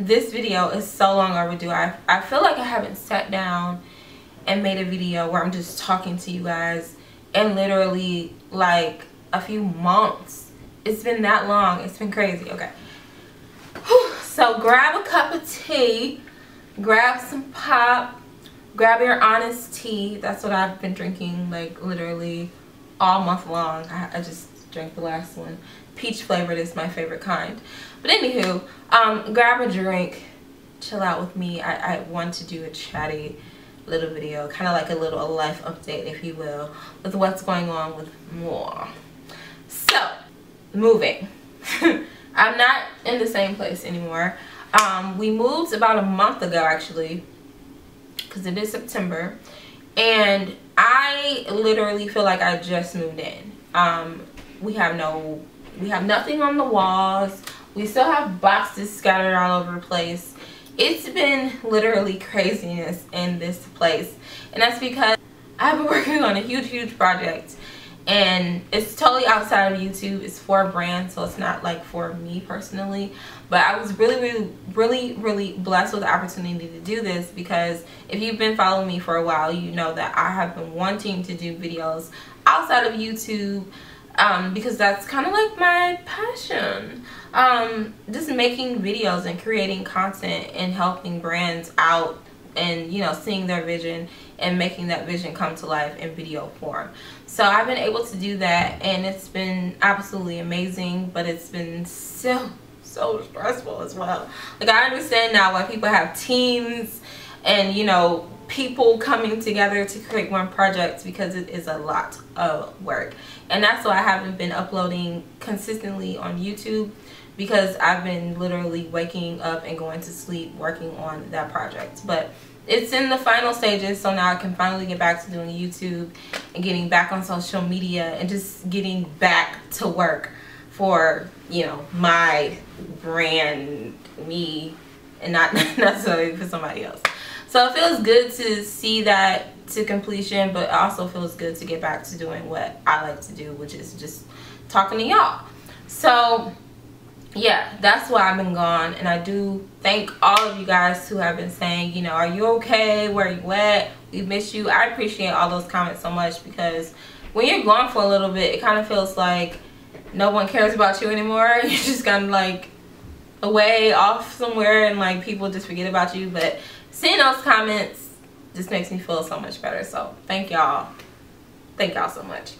this video is so long overdue. I feel like I haven't sat down and made a video where I'm just talking to you guys in literally like a few months. It's been that long. It's been crazy. Okay. Whew. So grab a cup of tea, grab some pop, grab your honest tea. That's what I've been drinking like literally all month long. I just drank the last one. Peach flavored is my favorite kind. But anywho, grab a drink, chill out with me. I want to do a chatty little video, kind of like a little life update, if you will, with what's going on with more. So, moving. I'm not in the same place anymore. We moved about a month ago, actually, because it is September, and I literally feel like I just moved in. We have nothing on the walls. We still have boxes scattered all over the place. It's been literally craziness in this place, and that's because I've been working on a huge project, and it's totally outside of YouTube. It's for a brand, so it's not like for me personally, but I was really blessed with the opportunity to do this, because if you've been following me for a while, you know that I have been wanting to do videos outside of YouTube, because that's kind of like my passion. Just making videos and creating content and helping brands out, and, you know, seeing their vision and making that vision come to life in video form. So I've been able to do that, and it's been absolutely amazing, but it's been so stressful as well. Like, I understand now why people have teams and, you know, people coming together to create one project, because it is a lot of work. And that's why I haven't been uploading consistently on YouTube, because I've been literally waking up and going to sleep working on that project. But it's in the final stages, so now I can finally get back to doing YouTube and getting back on social media and just getting back to work for, you know, my brand, me, and not necessarily for somebody else. So it feels good to see that to completion, but it also feels good to get back to doing what I like to do, which is just talking to y'all. So yeah, that's why I've been gone, and I do thank all of you guys who have been saying, you know, are you okay? Where are you at? We miss you. I appreciate all those comments so much, because when you're gone for a little bit, it kind of feels like no one cares about you anymore. You're just kind of like away off somewhere, and like people just forget about you. But seeing those comments just makes me feel so much better. So thank y'all so much.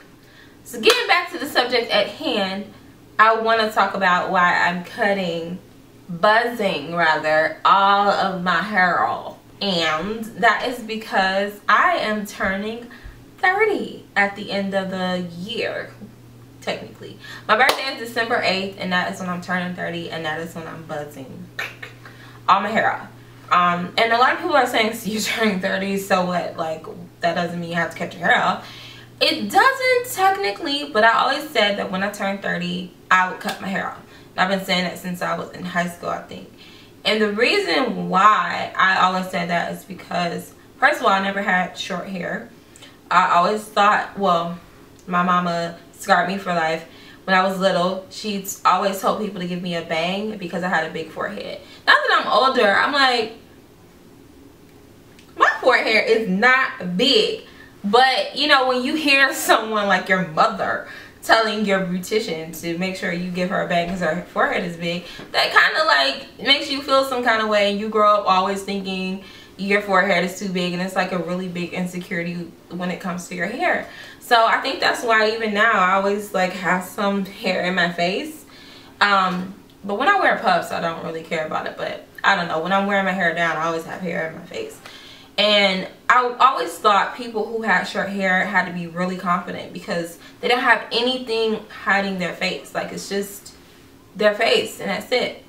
So getting back to the subject at hand, I want to talk about why I'm buzzing all of my hair off. And that is because I am turning 30 at the end of the year, technically. My birthday is December 8th, and that is when I'm turning 30, and that is when I'm buzzing all my hair off. And a lot of people are saying, so you're turning 30, so what? Like, that doesn't mean you have to cut your hair off. It doesn't technically, but I always said that when I turned 30, I would cut my hair off. And I've been saying that since I was in high school, I think. And the reason why I always said that is because, first of all, I never had short hair. I always thought, well, my mama scarred me for life. When I was little, she'd always told people to give me a bang because I had a big forehead. Now that I'm older, I'm like, my forehead is not big. But, you know, when you hear someone like your mother telling your beautician to make sure you give her a bang because her forehead is big, that kind of like makes you feel some kind of way. And you grow up always thinking your forehead is too big, and it's like a really big insecurity when it comes to your hair. So I think that's why even now I always like have some hair in my face. But when I wear puffs, I don't really care about it. But I don't know, when I'm wearing my hair down, I always have hair in my face. And I always thought people who had short hair had to be really confident because they don't have anything hiding their face. Like, it's just their face and that's it.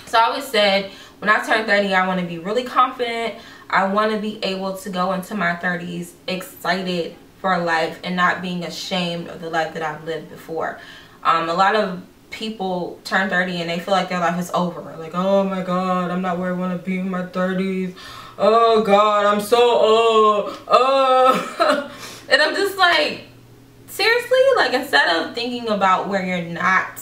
So I always said, when I turn 30, I want to be really confident. I want to be able to go into my 30s excited for life and not being ashamed of the life that I've lived before. A lot of people turn 30 and they feel like their life is over. Like, oh my God, I'm not where I want to be in my 30s. Oh God, I'm so old. And I'm just like, seriously? Like, instead of thinking about where you're not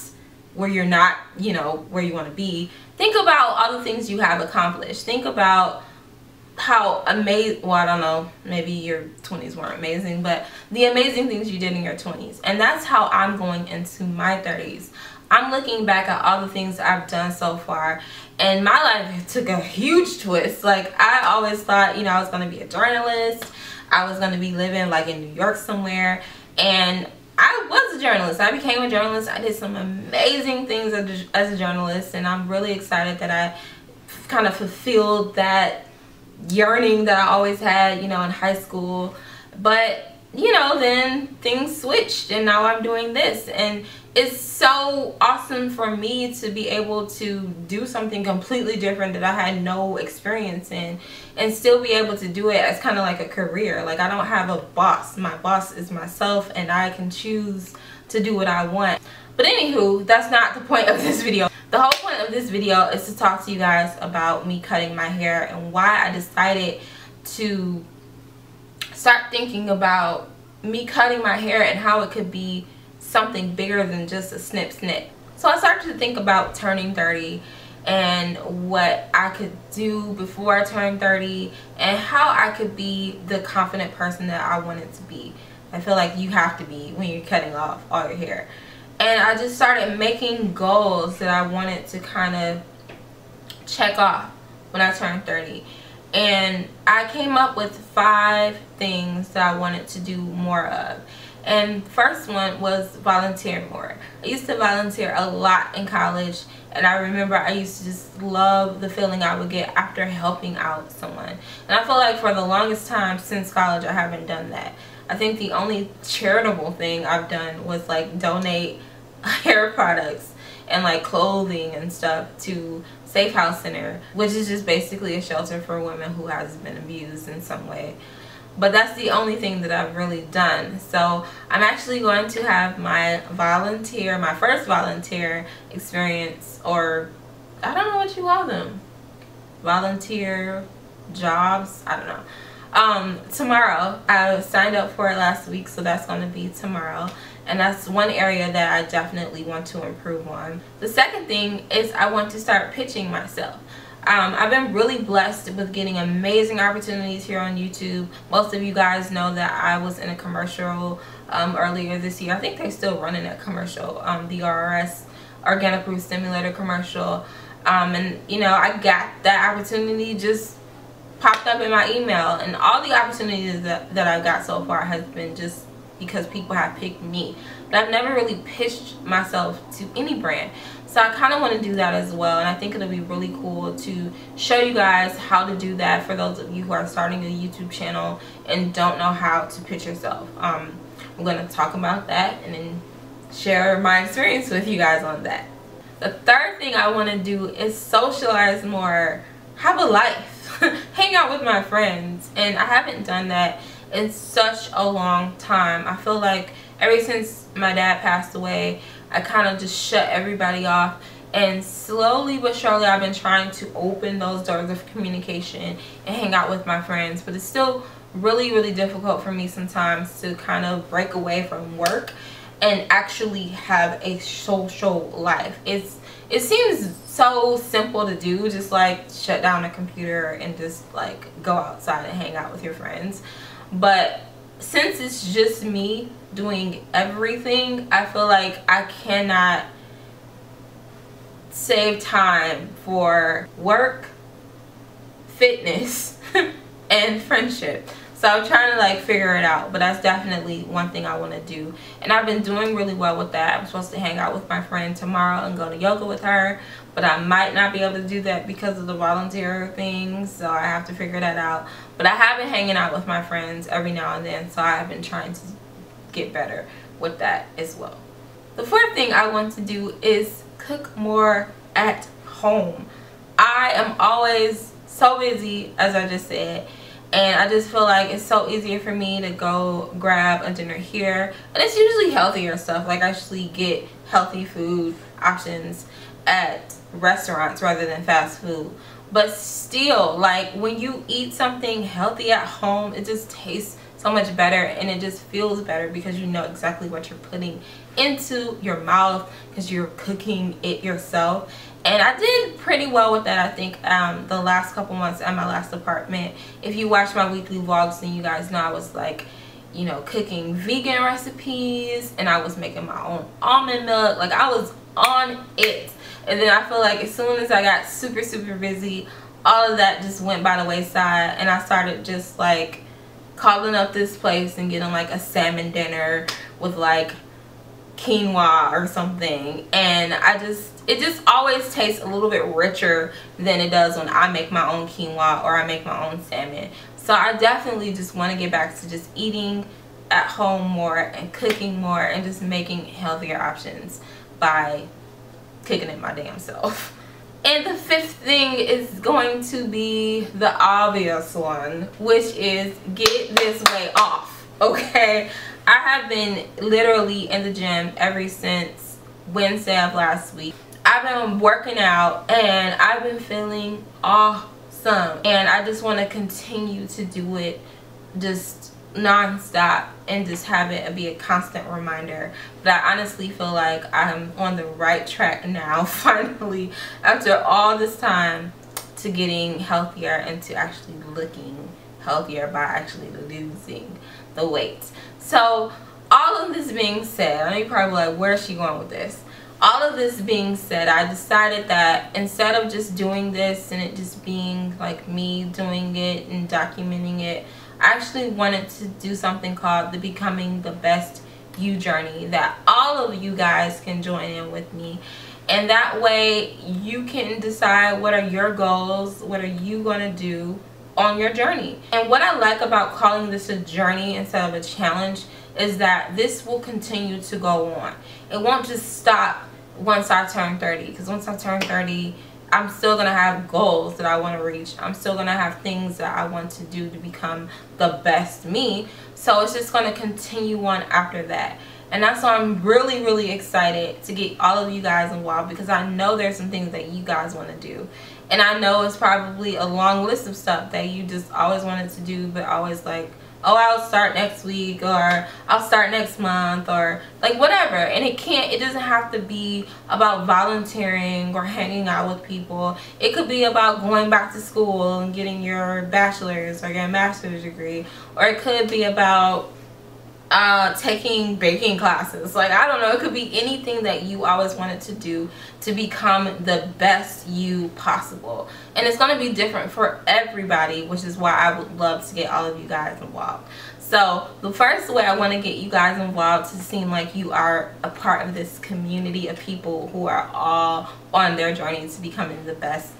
where you're not, you know, where you want to be, think about all the things you have accomplished. Think about how amazing, well, I don't know, maybe your 20s weren't amazing, but the amazing things you did in your 20s. And that's how I'm going into my 30s. I'm looking back at all the things I've done so far, and my life took a huge twist. Like, I always thought, you know, I was going to be a journalist. I was going to be living like in New York somewhere, and I was a journalist. I became a journalist. I did some amazing things as a journalist, and I'm really excited that I kind of fulfilled that yearning that I always had, you know, in high school. But, you know, then things switched, and now I'm doing this, and it's so awesome for me to be able to do something completely different that I had no experience in, and still be able to do it as kind of like a career. Like, I don't have a boss. My boss is myself, and I can choose to do what I want. But anywho, that's not the point of this video. The whole point of this video is to talk to you guys about me cutting my hair and why I decided to start thinking about me cutting my hair and how it could be something bigger than just a snip. So I started to think about turning 30 and what I could do before I turned 30 and how I could be the confident person that I wanted to be. I feel like you have to be when you're cutting off all your hair. And I just started making goals that I wanted to kind of check off when I turned 30. And I came up with 5 things that I wanted to do more of. And first one was volunteer more. I used to volunteer a lot in college, and I remember I used to just love the feeling I would get after helping out someone. And I feel like for the longest time since college I haven't done that. I think the only charitable thing I've done was like donate hair products and like clothing and stuff to Safe House Center, which is just basically a shelter for women who has been abused in some way. But that's the only thing that I've really done. So I'm actually going to have my first volunteer experience, or I don't know what you call them, volunteer jobs, I don't know, tomorrow. I signed up for it last week, so that's going to be tomorrow. And that's one area that I definitely want to improve on. The second thing is I want to start pitching myself. I've been really blessed with getting amazing opportunities here on YouTube. Most of you guys know that I was in a commercial earlier this year. I think they're still running that commercial, the RRS, Organic Root Stimulator commercial. And you know, I got that opportunity, just popped up in my email, and all the opportunities that I've got so far has been just because people have picked me. But I've never really pitched myself to any brand. So I kind of want to do that as well, and I think it'll be really cool to show you guys how to do that for those of you who are starting a YouTube channel and don't know how to pitch yourself. I'm going to talk about that and then share my experience with you guys on that. The third thing I want to do is socialize more, have a life, hang out with my friends, and I haven't done that in such a long time. I feel like ever since my dad passed away, I kind of just shut everybody off, and slowly but surely I've been trying to open those doors of communication and hang out with my friends. But it's still really difficult for me sometimes to kind of break away from work and actually have a social life. It seems so simple to do, just like shut down a computer and just like go outside and hang out with your friends. But since it's just me doing everything, I feel like I cannot save time for work, fitness, and friendship. So I'm trying to like figure it out, but that's definitely one thing I want to do. And I've been doing really well with that. I'm supposed to hang out with my friend tomorrow and go to yoga with her, but I might not be able to do that because of the volunteer thing, so I have to figure that out. But I have been hanging out with my friends every now and then, so I have been trying to get better with that as well. The fourth thing I want to do is cook more at home. I am always so busy, as I just said, and I just feel like it's so easier for me to go grab a dinner here, and it's usually healthier stuff. Like, I actually get healthy food options at restaurants rather than fast food. But still, like, when you eat something healthy at home, it just tastes so much better, and it just feels better because you know exactly what you're putting into your mouth because you're cooking it yourself. And I did pretty well with that, I think, the last couple months at my last apartment. If you watch my weekly vlogs, then you guys know I was like, you know, cooking vegan recipes, and I was making my own almond milk. Like, I was on it. And then I feel like as soon as I got super busy, all of that just went by the wayside, and I started just like calling up this place and getting like a salmon dinner with like quinoa or something, and it just always tastes a little bit richer than it does when I make my own quinoa or I make my own salmon. So I definitely just want to get back to just eating at home more and cooking more and just making healthier options by cooking it my damn self. And the fifth thing is going to be the obvious one, which is get this weight off. Okay, I have been literally in the gym ever since Wednesday of last week. I've been working out and I've been feeling awesome, and I just want to continue to do it just non-stop and just have it be a constant reminder. But I honestly feel like I'm on the right track now, finally, after all this time, to getting healthier and to actually looking healthier by actually losing the weight. So all of this being said, I know you're probably like, where's she going with this? All of this being said, I decided that instead of just doing this and it just being like me doing it and documenting it, I actually wanted to do something called the Becoming the Best You journey that all of you guys can join in with me. And that way you can decide what are your goals, what are you going to do on your journey. And what I like about calling this a journey instead of a challenge is that this will continue to go on. It won't just stop once I turn 30, because once I turn 30, I'm still going to have goals that I want to reach. I'm still going to have things that I want to do to become the best me. So it's just going to continue on after that. And that's why I'm really excited to get all of you guys involved, because I know there's some things that you guys want to do. And I know it's probably a long list of stuff that you just always wanted to do, but always like, oh, I'll start next week, or I'll start next month, or like whatever. And it doesn't have to be about volunteering or hanging out with people. It could be about going back to school and getting your bachelor's or your master's degree, or it could be about taking baking classes. Like, I don't know, it could be anything that you always wanted to do to become the best you possible. And it's going to be different for everybody, which is why I would love to get all of you guys involved. So the first way I want to get you guys involved to seem like you are a part of this community of people who are all on their journey to becoming the best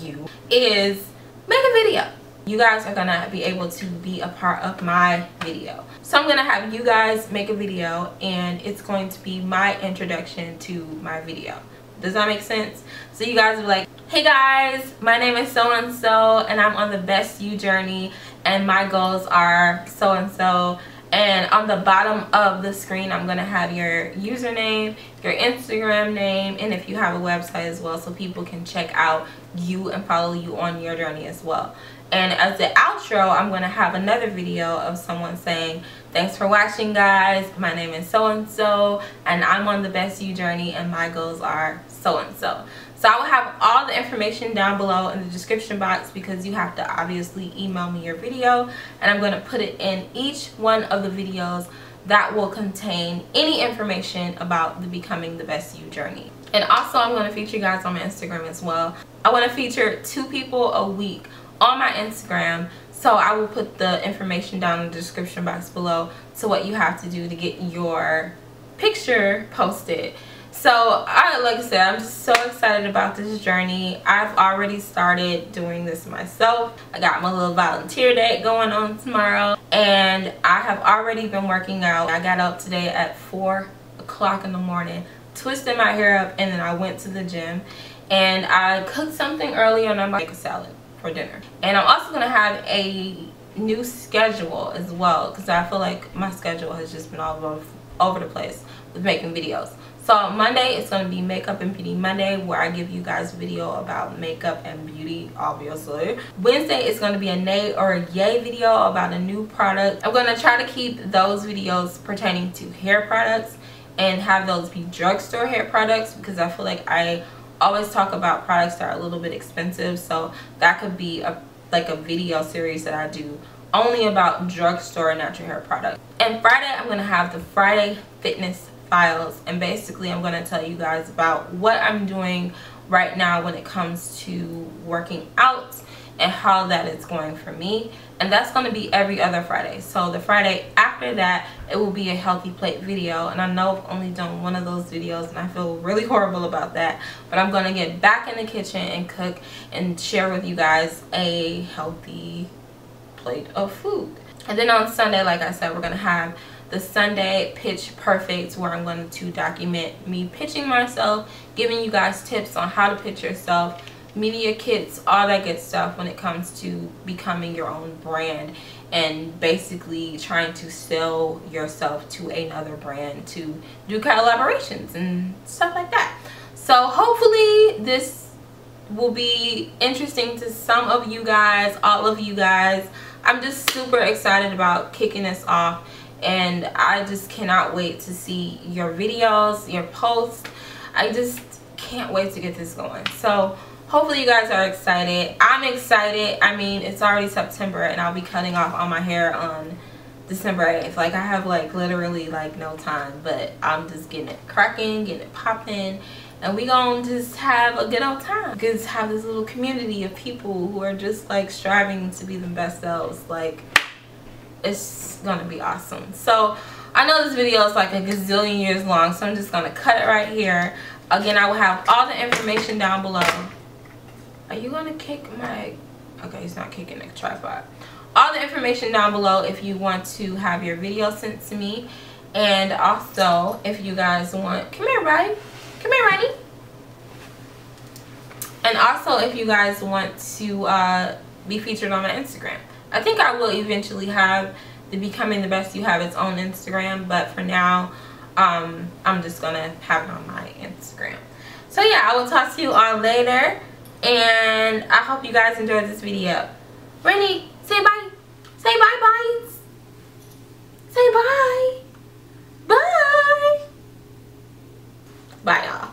you is make a video. You guys are gonna be able to be a part of my video. So I'm gonna have you guys make a video, and it's going to be my introduction to my video. Does that make sense? So you guys will be like, hey guys, my name is so and so, and I'm on the best you journey, and my goals are so and so. And on the bottom of the screen, I'm gonna have your username, your Instagram name, and if you have a website as well, so people can check out you and follow you on your journey as well. And as the outro, I'm going to have another video of someone saying, thanks for watching guys, my name is so-and-so, and I'm on the best you journey, and my goals are so-and-so. So I will have all the information down below in the description box, because you have to obviously email me your video, and I'm going to put it in each one of the videos that will contain any information about the Becoming the Best You journey. And also, I'm going to feature you guys on my Instagram as well. I want to feature 2 people a week on my Instagram, so I will put the information down in the description box below to what you have to do to get your picture posted. So like I said, I'm just so excited about this journey. I've already started doing this myself. I got my little volunteer date going on tomorrow, and I have already been working out. I got up today at 4 o'clock in the morning, twisted my hair up, and then I went to the gym, and I cooked something earlier, and I might make a salad for dinner. And I'm also going to have a new schedule as well, because I feel like my schedule has just been all over the place with making videos. So Monday is going to be Makeup and Beauty Monday, where I give you guys a video about makeup and beauty, obviously. Wednesday is going to be a nay or a yay video about a new product. I'm going to try to keep those videos pertaining to hair products and have those be drugstore hair products, because I feel like I always talk about products that are a little bit expensive. So that could be like a video series that I do only about drugstore natural hair products. And Friday, I'm going to have the Friday Fitness Files, and basically I'm going to tell you guys about what I'm doing right now when it comes to working out and how that is going for me. And that's going to be every other Friday. So the Friday after that, it will be a healthy plate video, and I know I've only done one of those videos and I feel really horrible about that, but I'm going to get back in the kitchen and cook and share with you guys a healthy plate of food. And then on Sunday, like I said, we're going to have the Sunday Pitch Perfect, where I'm going to document me pitching myself, giving you guys tips on how to pitch yourself, media kits, all that good stuff when it comes to becoming your own brand and basically trying to sell yourself to another brand to do collaborations and stuff like that. So hopefully this will be interesting to some of you guys, all of you guys. I'm just super excited about kicking this off, and I just cannot wait to see your videos, your posts. I just can't wait to get this going. So hopefully you guys are excited. I'm excited. I mean, it's already September and I'll be cutting off all my hair on December 8th. Like, I have like literally like no time, but I'm just getting it cracking, getting it popping, and we gonna just have a good old time. Just have this little community of people who are just like striving to be the best selves. Like, it's gonna be awesome. So I know this video is like a gazillion years long, so I'm just gonna cut it right here. Again, I will have all the information down below. Are you gonna kick my... Okay, he's not kicking the tripod. All the information down below if you want to have your video sent to me. And also, if you guys want... Come here, Roddy. Come here, Roddy. And also, if you guys want to be featured on my Instagram. I think I will eventually have the Becoming the Best You have its own Instagram. But for now, I'm just gonna have it on my Instagram. So yeah, I will talk to you all later. And I hope you guys enjoyed this video. Rennie, say bye. Say bye, bye. Say bye. Bye. Bye, y'all.